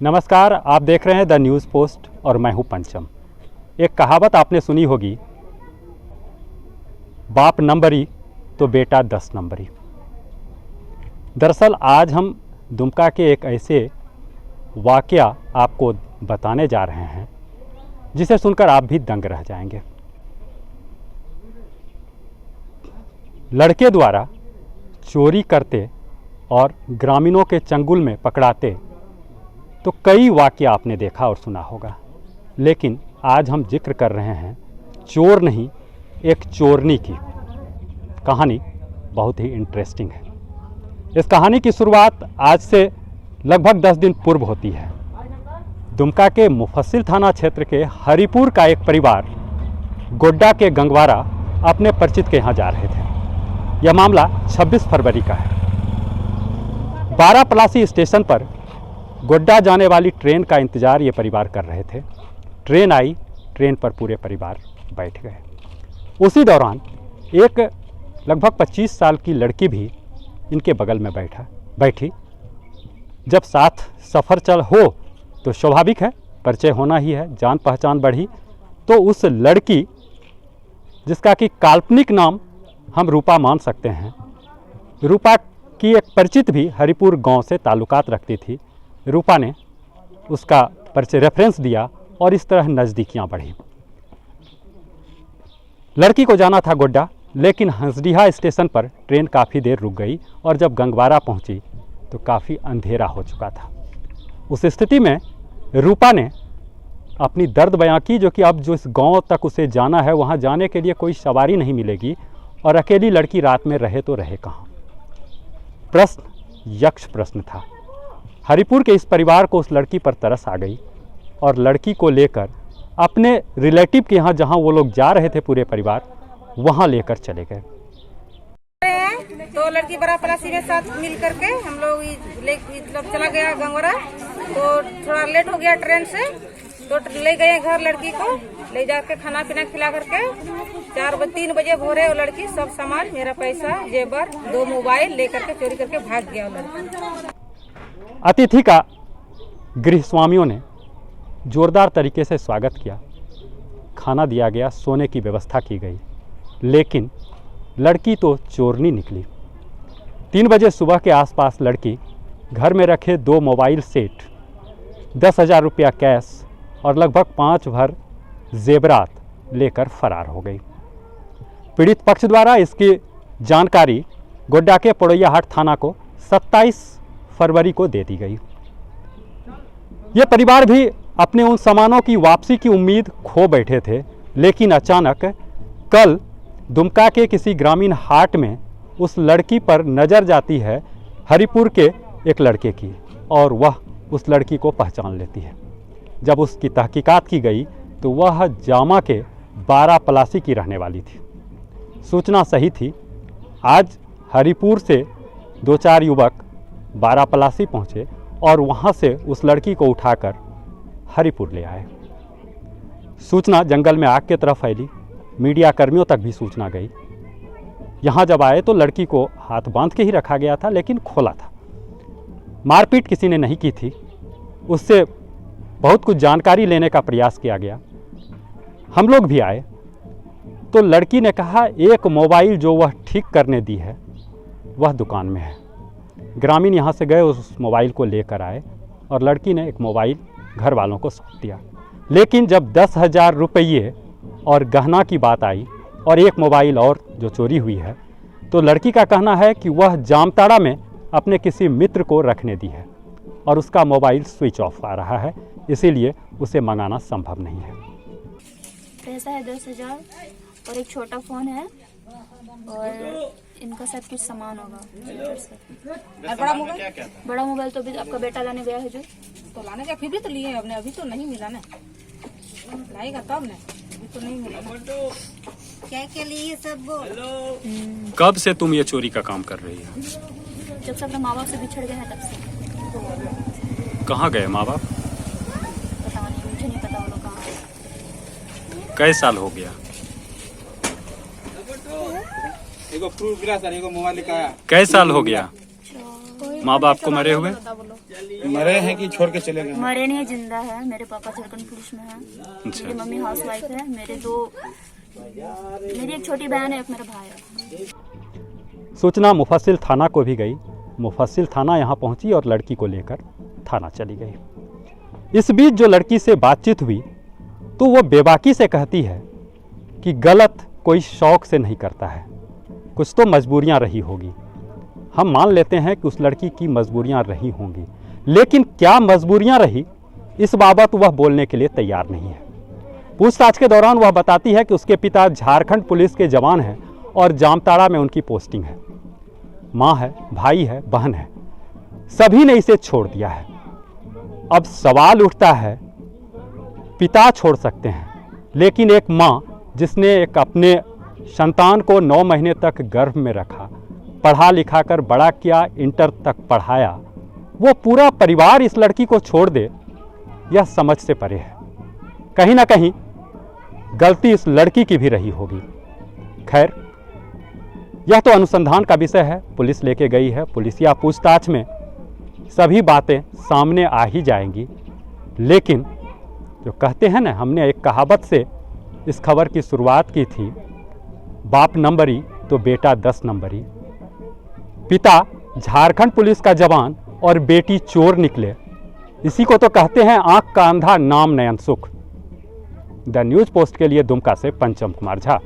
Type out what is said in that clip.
नमस्कार, आप देख रहे हैं द न्यूज़ पोस्ट और मैं हूं पंचम। एक कहावत आपने सुनी होगी, बाप नंबरी तो बेटा 10 नंबरी। दरअसल आज हम दुमका के एक ऐसे वाकया आपको बताने जा रहे हैं जिसे सुनकर आप भी दंग रह जाएंगे। लड़के द्वारा चोरी करते और ग्रामीणों के चंगुल में पकड़ाते तो कई वाकया आपने देखा और सुना होगा, लेकिन आज हम जिक्र कर रहे हैं चोर नहीं, एक चोरनी की। कहानी बहुत ही इंटरेस्टिंग है। इस कहानी की शुरुआत आज से लगभग 10 दिन पूर्व होती है। दुमका के मुफस्सिल थाना क्षेत्र के हरिपुर का एक परिवार गोड्डा के गंगवारा अपने परिचित के यहाँ जा रहे थे। यह मामला 26 फरवरी का है। बारापलासी स्टेशन पर गोड्डा जाने वाली ट्रेन का इंतज़ार ये परिवार कर रहे थे। ट्रेन आई, ट्रेन पर पूरे परिवार बैठ गए। उसी दौरान एक लगभग 25 साल की लड़की भी इनके बगल में बैठी। जब साथ सफ़र चल हो तो स्वाभाविक है, परिचय होना ही है, जान पहचान बढ़ी। तो उस लड़की, जिसका कि काल्पनिक नाम हम रूपा मान सकते हैं, रूपा की एक परिचित भी हरिपुर गांव से ताल्लुकात रखती थी। रूपा ने उसका परिचय रेफरेंस दिया और इस तरह नज़दीकियां बढ़ी। लड़की को जाना था गोड्डा, लेकिन हंसडीहा स्टेशन पर ट्रेन काफ़ी देर रुक गई और जब गंगवारा पहुंची तो काफ़ी अंधेरा हो चुका था। उस स्थिति में रूपा ने अपनी दर्द बयां की, जो कि अब जो इस गांव तक उसे जाना है, वहां जाने के लिए कोई सवारी नहीं मिलेगी और अकेली लड़की रात में रहे तो रहे कहाँ। प्रश्न यक्ष प्रश्न था। हरिपुर के इस परिवार को उस लड़की पर तरस आ गई और लड़की को लेकर अपने रिलेटिव के यहाँ, जहाँ वो लोग जा रहे थे पूरे परिवार, वहाँ लेकर चले गए। तो लड़की बारापलासी के साथ मिल करके हम लोग मतलब चला गया गंगवारा। तो थोड़ा लेट हो गया ट्रेन से, तो ले गए घर लड़की को, ले जाकर खाना पीना खिला करके 3 बजे भोरे वो लड़की सब सामान, मेरा पैसा, जेबर, 2 मोबाइल लेकर के चोरी करके भाग गया वो लड़की। अतिथि का गृह स्वामियों ने जोरदार तरीके से स्वागत किया, खाना दिया गया, सोने की व्यवस्था की गई, लेकिन लड़की तो चोरनी निकली। 3 बजे सुबह के आसपास लड़की घर में रखे 2 मोबाइल सेट, 10,000 रुपया कैश और लगभग 5 भर जेवरात लेकर फरार हो गई। पीड़ित पक्ष द्वारा इसकी जानकारी गोड्डा के पड़ोयाहाट थाना को 27 फरवरी को दे दी गई। ये परिवार भी अपने उन सामानों की वापसी की उम्मीद खो बैठे थे, लेकिन अचानक कल दुमका के किसी ग्रामीण हाट में उस लड़की पर नज़र जाती है हरिपुर के एक लड़के की, और वह उस लड़की को पहचान लेती है। जब उसकी तहकीकात की गई तो वह जामा के बारापलासी की रहने वाली थी। सूचना सही थी। आज हरिपुर से 2-4 युवक बारापलासी पहुँचे और वहाँ से उस लड़की को उठाकर हरिपुर ले आए। सूचना जंगल में आग की तरह फैली, मीडिया कर्मियों तक भी सूचना गई। यहाँ जब आए तो लड़की को हाथ बांध के ही रखा गया था, लेकिन खोला था। मारपीट किसी ने नहीं की थी। उससे बहुत कुछ जानकारी लेने का प्रयास किया गया। हम लोग भी आए तो लड़की ने कहा एक मोबाइल जो वह ठीक करने दी है वह दुकान में है। ग्रामीण यहाँ से गए, उस मोबाइल को लेकर आए और लड़की ने एक मोबाइल घर वालों को सौंप दिया। लेकिन जब 10,000 रुपये और गहना की बात आई और एक मोबाइल और जो चोरी हुई है, तो लड़की का कहना है कि वह जामताड़ा में अपने किसी मित्र को रखने दी है और उसका मोबाइल स्विच ऑफ आ रहा है, इसीलिए उसे मंगाना संभव नहीं है। पैसा है 10,000 और एक छोटा फ़ोन है और इनका सब कुछ सामान होगा। बड़ा मोबाइल तो अभी आपका बेटा लाने गया है, जो तो लाने का फिर भी तो लिए हमने, अभी तो नहीं मिला ना, लाएगा तब ना, अभी तो नहीं मिला ना। क्या के लिए सब कब से तुम ये चोरी का काम कर रही हो? जब से अपने माँ बाप से बिछड़ गए हैं तब से। कहाँ गए माँ बाप? पता नहीं, मुझे नहीं पता वो लोग कहाँ गए। कई साल हो गया? एगो प्रूफ गिरा सर, एगो मोबाइल का। कई साल हो गया? माँ बाप को मरे हुए? मरे हैं कि छोड़ के चले गए? मरे नहीं, जिंदा है। मेरे पापा झारखंड पुलिस में है, मेरी मम्मी हाउस वाइफ है, मेरी एक छोटी बहन है, एक मेरा भाई है। सूचना मुफस्सिल थाना को भी गई। मुफस्सिल थाना यहाँ पहुँची और लड़की को लेकर थाना चली गई। इस बीच जो लड़की से बातचीत हुई तो वो बेबाकी से कहती है कि गलत कोई शौक से नहीं करता है, कुछ तो मजबूरियाँ रही होगी। हम मान लेते हैं कि उस लड़की की मजबूरियाँ रही होंगी, लेकिन क्या मजबूरियाँ रही इस बाबत वह बोलने के लिए तैयार नहीं है। पूछताछ के दौरान वह बताती है कि उसके पिता झारखंड पुलिस के जवान हैं और जामताड़ा में उनकी पोस्टिंग है। माँ है, भाई है, बहन है, सभी ने इसे छोड़ दिया है। अब सवाल उठता है, पिता छोड़ सकते हैं, लेकिन एक माँ जिसने एक अपने संतान को 9 महीने तक गर्भ में रखा, पढ़ा लिखा कर बड़ा किया, इंटर तक पढ़ाया, वो पूरा परिवार इस लड़की को छोड़ दे, यह समझ से परे है। कहीं ना कहीं गलती इस लड़की की भी रही होगी। खैर, यह तो अनुसंधान का विषय है, पुलिस लेके गई है, पुलिसिया पूछताछ में सभी बातें सामने आ ही जाएंगी। लेकिन जो कहते हैं ना, हमने एक कहावत से इस खबर की शुरुआत की थी, बाप नंबरी तो बेटा 10 नंबरी। पिता झारखंड पुलिस का जवान और बेटी चोर निकले, इसी को तो कहते हैं आंख का अंधा नाम नयन सुख। द न्यूज़ पोस्ट के लिए दुमका से पंचम कुमार झा।